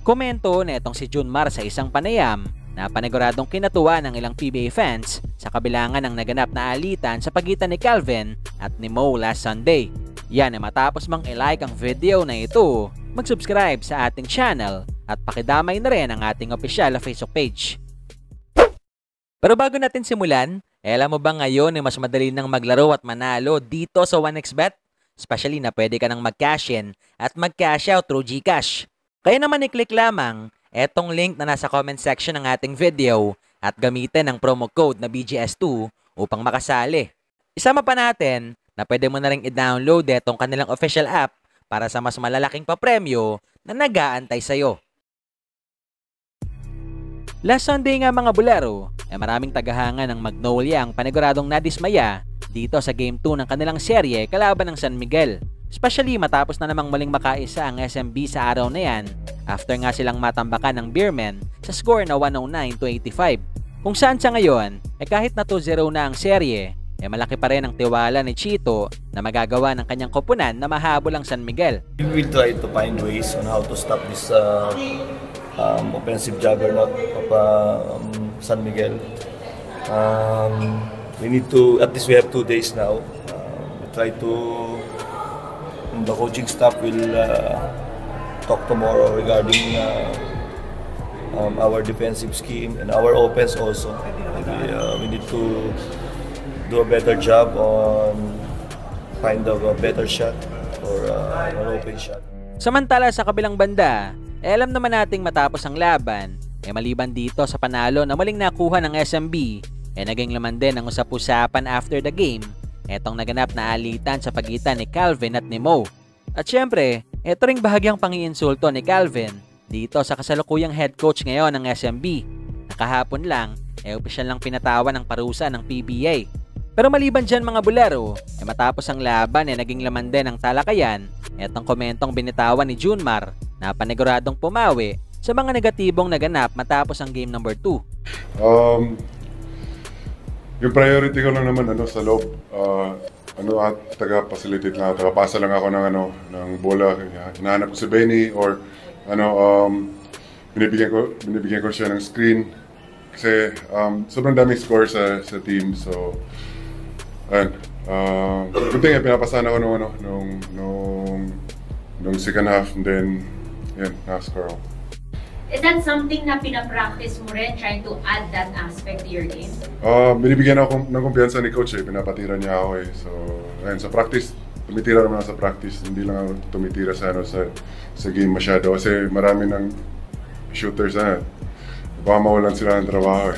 Komento na itong si Junmar sa isang panayam na paniguradong kinatuwa ng ilang PBA fans sa kabilangan ng naganap na alitan sa pagitan ni Calvin at ni Mo last Sunday. Yan ay matapos mang i-like ang video na ito, mag-subscribe sa ating channel at pakidamay na rin ang ating opisyal na Facebook page. Pero bago natin simulan, alam mo ba ngayon ay mas madali nang maglaro at manalo dito sa 1xBet? Especially na pwede ka nang mag-cash in at mag-cash out through GCash. Kaya naman i-click lamang etong link na nasa comment section ng ating video at gamitin ang promo code na BGS2 upang makasali. Isama pa natin na pwede mo na rin i-download etong kanilang official app para sa mas malalaking papremyo na nag-aantay sa'yo. Last Sunday nga mga bulero, maraming tagahanga ng Magnolia ang paniguradong nadismaya dito sa Game 2 ng kanilang serye kalaban ng San Miguel. Especially matapos na namang muling makaisa ang SMB sa araw na yan after nga silang matambakan ng Beermen sa score na 109-85. Kung saan sa ngayon, kahit na 2-0 na ang serye, malaki pa rin ang tiwala ni Chito na magagawa ng kanyang koponan na mahabol ang San Miguel. We will try to find ways on how to stop this offensive juggernaut of San Miguel. We need to, at least we have 2 days now. We try to, the coaching staff will talk tomorrow regarding our defensive scheme and our offense also. We need to do a better job on find a better shot or an open shot. Samantala sa kabilang banda, alam naman nating matapos ang laban, maliban dito sa panalo na muling nakuha ng SMB, naging laman din ang usap-usapan after the game, etong naganap na alitan sa pagitan ni Calvin at ni Mo. At syempre, ito ring bahagyang pangiinsulto ni Calvin dito sa kasalukuyang head coach ngayon ng SMB. Nakahapon lang, opisyal lang pinatawan ng parusa ng PBA. Pero maliban dyan mga bulero, matapos ang laban naging laman din ang talakayan, etong komentong binitawan ni Junmar na paniguradong pumawi sa mga negatibong naganap matapos ang game number 2. Yung priority ko lang naman sa loob, taga-facilitate lang, taga-pasa lang ako ng bola. Hinahanap ko si Benny or binibigyan ko siya ng screen kasi sobrang daming score sa team. So ayun, good thing pinapasahan ako nung second half and then yun, na-score ako. Is that something na pinapractice mo rin, trying to add that aspect to your game? Binibigyan ako ng kumpiyansa ni coach pinapatira niya ako So, ayun, sa practice, tumitira naman ako sa practice. Hindi lang ako tumitira sa game masyado kasi marami ng shooters baka mawalan sila ng trabaho